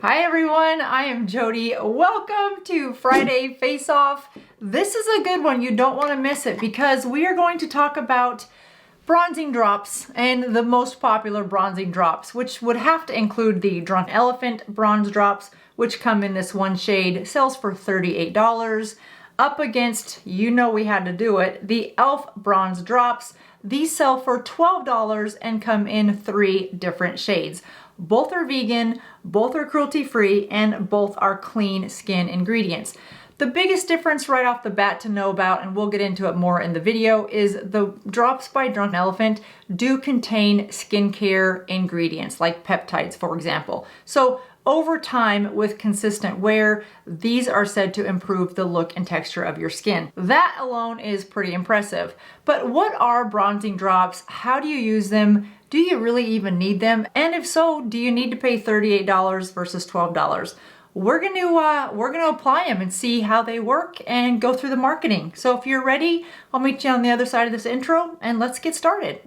Hi everyone, I am Jody. Welcome to Friday Face Off. This is a good one. You don't want to miss it because we are going to talk about bronzing drops and the most popular bronzing drops, which would have to include the Drunk Elephant bronze drops, which come in this one shade, sells for $38. Up against, you know we had to do it, the E.l.f. bronze drops. These sell for $12 and come in 3 different shades. Both are vegan, both are cruelty-free, and both are clean skin ingredients. The biggest difference right off the bat to know about, and we'll get into it more in the video, is the drops by Drunk Elephant do contain skincare ingredients, like peptides, for example. So over time, with consistent wear, these are said to improve the look and texture of your skin. That alone is pretty impressive. But what are bronzing drops? How do you use them? Do you really even need them? And if so, do you need to pay $38 versus $12? We're gonna apply them and see how they work and go through the marketing. So if you're ready, I'll meet you on the other side of this intro and let's get started.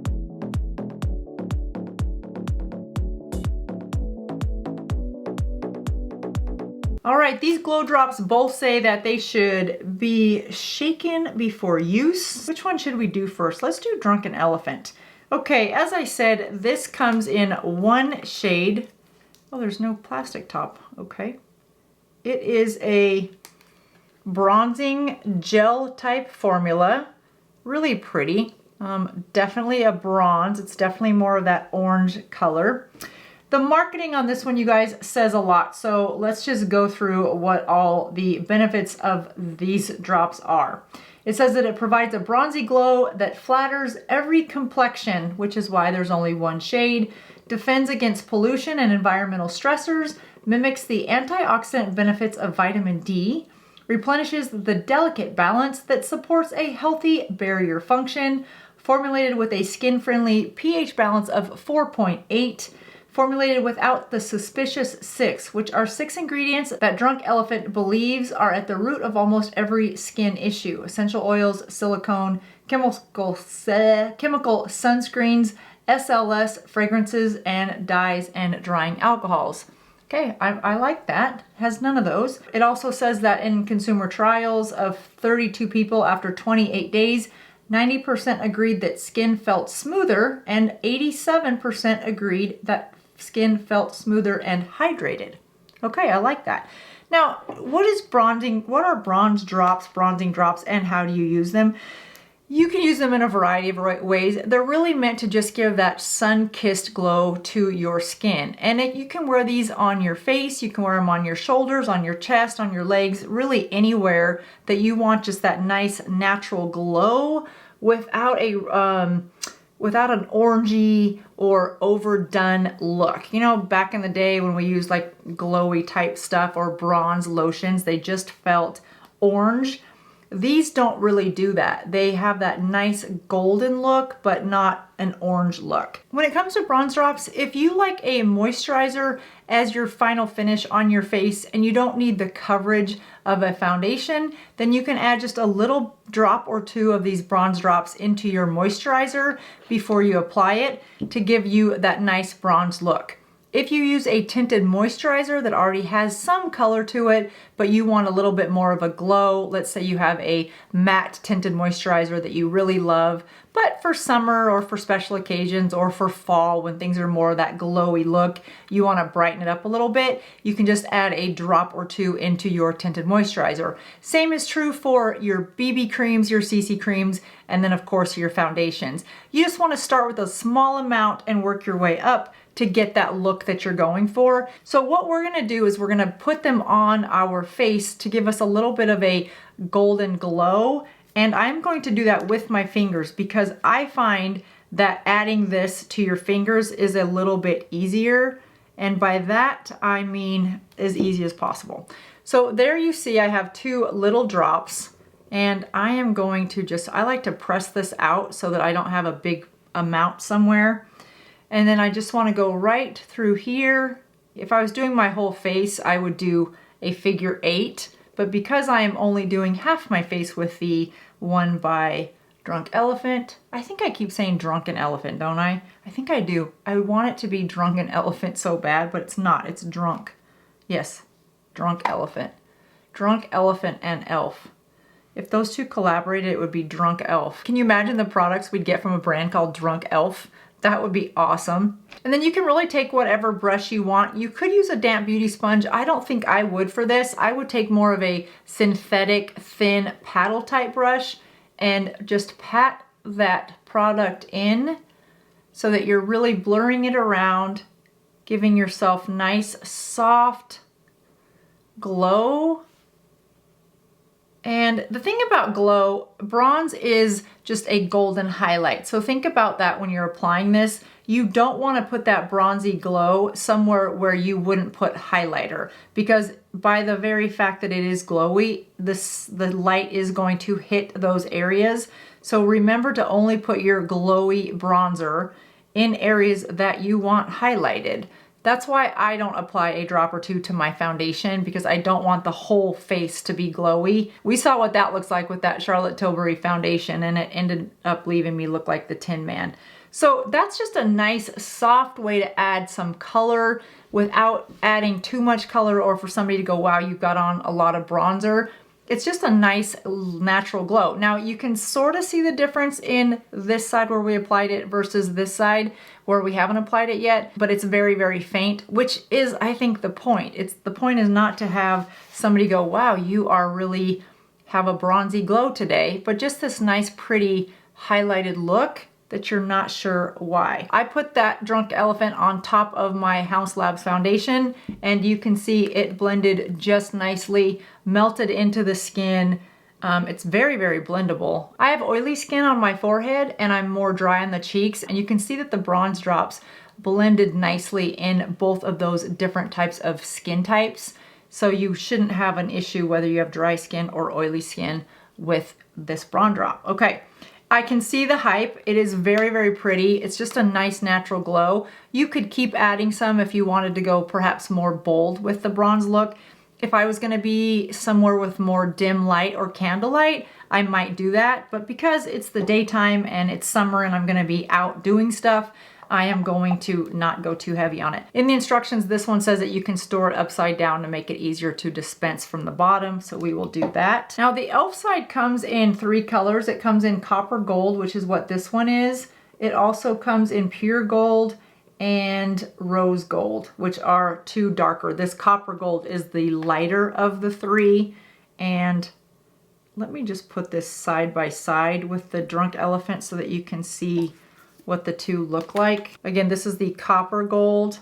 All right, these glow drops both say that they should be shaken before use. Which one should we do first? Let's do Drunken Elephant. Okay, as I said, this comes in one shade. Oh, there's no plastic top. Okay. It is a bronzing gel type formula. Really pretty. Definitely a bronze. It's definitely more of that orange color. The marketing on this one, you guys, says a lot. So let's just go through what all the benefits of these drops are. It says that it provides a bronzy glow that flatters every complexion, which is why there's only one shade, defends against pollution and environmental stressors, mimics the antioxidant benefits of vitamin D, replenishes the delicate balance that supports a healthy barrier function, formulated with a skin-friendly pH balance of 4.8, formulated without the suspicious 6, which are 6 ingredients that Drunk Elephant believes are at the root of almost every skin issue: essential oils, silicone, chemical sunscreens, SLS, fragrances, and dyes and drying alcohols. Okay, I like that. Has none of those. It also says that in consumer trials of 32 people after 28 days, 90% agreed that skin felt smoother and 87% agreed that skin felt smoother and hydrated. Okay, I like that. Now, what is bronzing? What are bronzing drops, and how do you use them? You can use them in a variety of ways. They're really meant to just give that sun-kissed glow to your skin. And you can wear these on your face, you can wear them on your shoulders, on your chest, on your legs, really anywhere that you want just that nice natural glow without an orangey or overdone look. You know, back in the day when we used like glowy type stuff or bronze lotions, they just felt orange. These don't really do that. They have that nice golden look, but not an orange look. When it comes to bronze drops, if you like a moisturizer as your final finish on your face and you don't need the coverage of a foundation, then you can add just a little drop or two of these bronze drops into your moisturizer before you apply it to give you that nice bronze look. If you use a tinted moisturizer that already has some color to it, but you want a little bit more of a glow, let's say you have a matte tinted moisturizer that you really love, but for summer or for special occasions or for fall when things are more of that glowy look, you want to brighten it up a little bit, you can just add a drop or two into your tinted moisturizer. Same is true for your BB creams, your CC creams, and then of course your foundations. You just want to start with a small amount and work your way up to get that look that you're going for. So what we're gonna do is we're gonna put them on our face to give us a little bit of a golden glow. And I'm going to do that with my fingers because I find that adding this to your fingers is a little bit easier. And by that, I mean as easy as possible. So there you see I have 2 little drops, and I am going to I like to press this out so that I don't have a big amount somewhere. And then I just want to go right through here. If I was doing my whole face, I would do a figure 8. But because I am only doing half my face with the one by Drunk Elephant, I think I keep saying Drunken Elephant, don't I? I think I do. I want it to be Drunken Elephant so bad, but it's not. It's Drunk. Yes, Drunk Elephant. Drunk Elephant and e.l.f. If those two collaborated, it would be Drunk e.l.f. Can you imagine the products we'd get from a brand called Drunk e.l.f.? That would be awesome. And then you can really take whatever brush you want. You could use a damp beauty sponge. I don't think I would for this. I would take more of a synthetic, thin paddle type brush and just pat that product in so that you're really blurring it around, giving yourself nice, soft glow. And the thing about glow, bronze is just a golden highlight. So think about that when you're applying this. You don't want to put that bronzy glow somewhere where you wouldn't put highlighter, because by the very fact that it is glowy, the light is going to hit those areas. So remember to only put your glowy bronzer in areas that you want highlighted. That's why I don't apply a drop or two to my foundation, because I don't want the whole face to be glowy. We saw what that looks like with that Charlotte Tilbury foundation, and it ended up leaving me look like the Tin Man. So that's just a nice soft way to add some color without adding too much color, or for somebody to go, wow, you've got on a lot of bronzer. It's just a nice natural glow. Now you can sort of see the difference in this side where we applied it versus this side where we haven't applied it yet, but it's very, very faint, which is, I think, the point. The point is not to have somebody go, wow, you are really have a bronzy glow today, but just this nice, pretty highlighted look that you're not sure why. I put that Drunk Elephant on top of my House Labs foundation, and you can see it blended just nicely, melted into the skin. It's very, very blendable. I have oily skin on my forehead and I'm more dry on the cheeks, and you can see that the bronze drops blended nicely in both of those different types of skin types. So you shouldn't have an issue whether you have dry skin or oily skin with this bronze drop. Okay. I can see the hype. It is very, very pretty. It's just a nice natural glow. You could keep adding some if you wanted to go perhaps more bold with the bronze look. If I was gonna be somewhere with more dim light or candlelight, I might do that. But because it's the daytime and it's summer and I'm gonna be out doing stuff, I am going to not go too heavy on it. In the instructions, this one says that you can store it upside down to make it easier to dispense from the bottom, so we will do that. Now the e.l.f. side comes in 3 colors. It comes in copper gold, which is what this one is. It also comes in pure gold and rose gold, which are 2 darker. This copper gold is the lighter of the 3. And let me just put this side by side with the Drunk Elephant so that you can see what the 2 look like. Again, this is the copper gold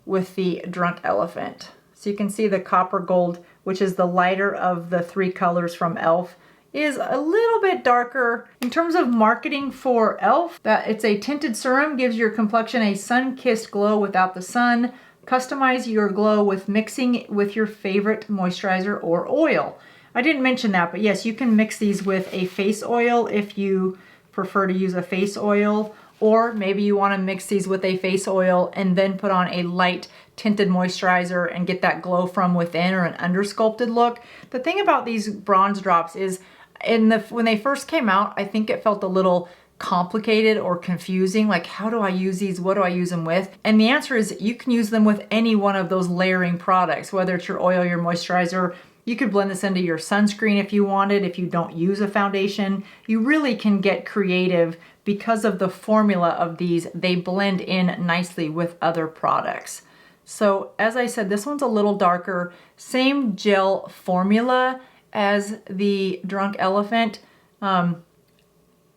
with the Drunk Elephant. So you can see the copper gold, which is the lighter of the 3 colors from e.l.f., is a little bit darker. In terms of marketing for e.l.f., that it's a tinted serum, gives your complexion a sun-kissed glow without the sun. Customize your glow with mixing with your favorite moisturizer or oil. I didn't mention that, but yes, you can mix these with a face oil if you prefer to use a face oil, or maybe you want to mix these with a face oil and then put on a light tinted moisturizer and get that glow from within, or an undersculpted look. The thing about these bronze drops is when they first came out, I think it felt a little complicated or confusing, like how do I use these, what do I use them with? And the answer is you can use them with any one of those layering products, whether it's your oil, your moisturizer. You could blend this into your sunscreen if you wanted, if you don't use a foundation. You really can get creative because of the formula of these. They blend in nicely with other products. So as I said, this one's a little darker. Same gel formula as the Drunk Elephant.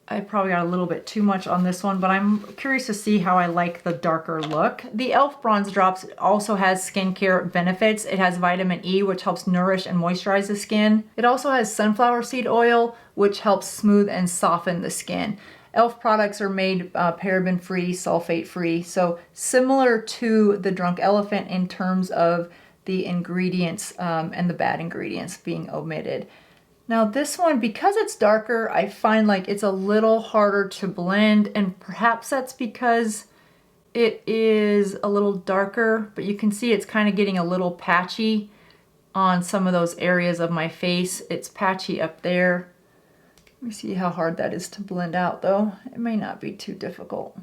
I probably got a little bit too much on this one, but I'm curious to see how I like the darker look. The e.l.f. Bronze Drops also has skincare benefits. It has vitamin E, which helps nourish and moisturize the skin. It also has sunflower seed oil, which helps smooth and soften the skin. e.l.f. products are made paraben-free, sulfate-free, so similar to the Drunk Elephant in terms of the ingredients and the bad ingredients being omitted. Now this one, because it's darker, I find like it's a little harder to blend, and perhaps that's because it is a little darker, but you can see it's kind of getting a little patchy on some of those areas of my face. It's patchy up there. Let me see how hard that is to blend out though. It may not be too difficult.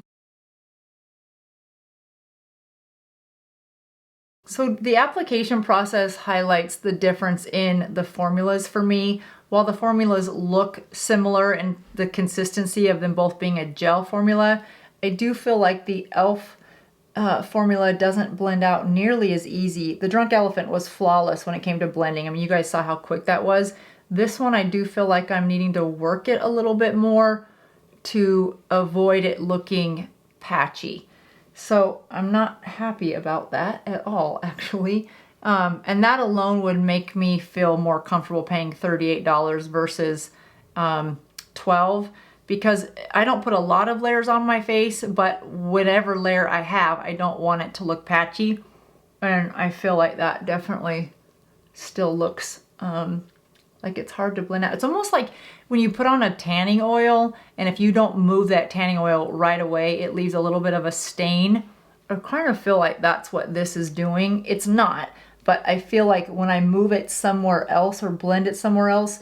So the application process highlights the difference in the formulas for me. While the formulas look similar in the consistency of them both being a gel formula, I do feel like the e.l.f. Formula doesn't blend out nearly as easy. The Drunk Elephant was flawless when it came to blending. I mean, you guys saw how quick that was. This one, I do feel like I'm needing to work it a little bit more to avoid it looking patchy. So I'm not happy about that at all, actually. And that alone would make me feel more comfortable paying $38 versus $12, because I don't put a lot of layers on my face, but whatever layer I have, I don't want it to look patchy. And I feel like that definitely still looks like it's hard to blend out. It's almost like when you put on a tanning oil, and if you don't move that tanning oil right away, it leaves a little bit of a stain. I kind of feel like that's what this is doing. It's not, but I feel like when I move it somewhere else or blend it somewhere else,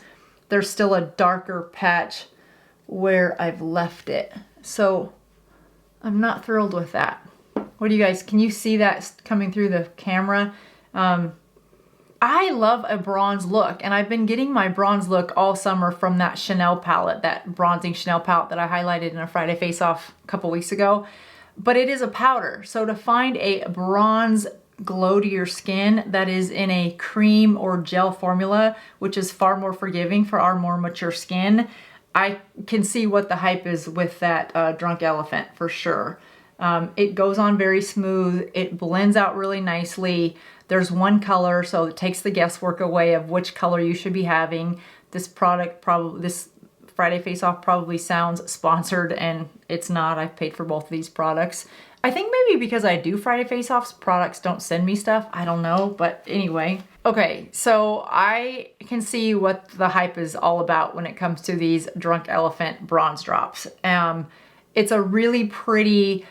there's still a darker patch where I've left it. So I'm not thrilled with that. What do you guys, can you see that coming through the camera? I love a bronze look, and I've been getting my bronze look all summer from that Chanel palette, that bronzing Chanel palette that I highlighted in a Friday Face Off a couple weeks ago. But it is a powder, so to find a bronze glow to your skin that is in a cream or gel formula, which is far more forgiving for our more mature skin, I can see what the hype is with that Drunk Elephant for sure. It goes on very smooth. It blends out really nicely. There's one color, so it takes the guesswork away of which color you should be having. This product probably, this Friday Face Off probably sounds sponsored, and it's not. I've paid for both of these products. I think maybe because I do Friday Face Offs, products don't send me stuff. I don't know, but anyway. Okay, so I can see what the hype is all about when it comes to these Drunk Elephant bronze drops. It's a really pretty,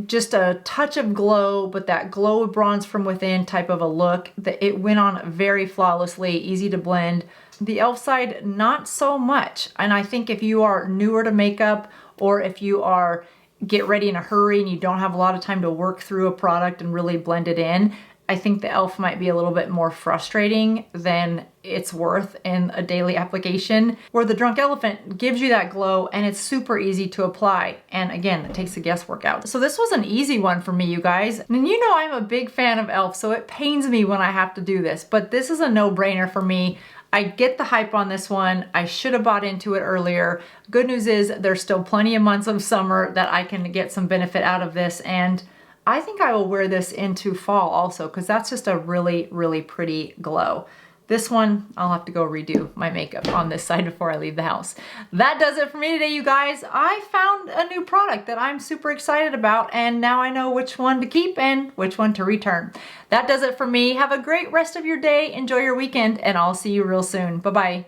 just a touch of glow, but that glow of bronze from within type of a look. That it went on very flawlessly, easy to blend. The e.l.f. side, not so much. And I think if you are newer to makeup, or if you are get ready in a hurry and you don't have a lot of time to work through a product and really blend it in, I think the e.l.f. might be a little bit more frustrating than it's worth in a daily application, where the Drunk Elephant gives you that glow and it's super easy to apply. And again, it takes the guesswork out. So this was an easy one for me, you guys. And you know I'm a big fan of e.l.f., so it pains me when I have to do this, but this is a no-brainer for me. I get the hype on this one. I should have bought into it earlier. Good news is there's still plenty of months of summer that I can get some benefit out of this, and I think I will wear this into fall also, because that's just a really, really pretty glow. This one, I'll have to go redo my makeup on this side before I leave the house. That does it for me today, you guys. I found a new product that I'm super excited about, and now I know which one to keep and which one to return. That does it for me. Have a great rest of your day. Enjoy your weekend, and I'll see you real soon. Bye-bye.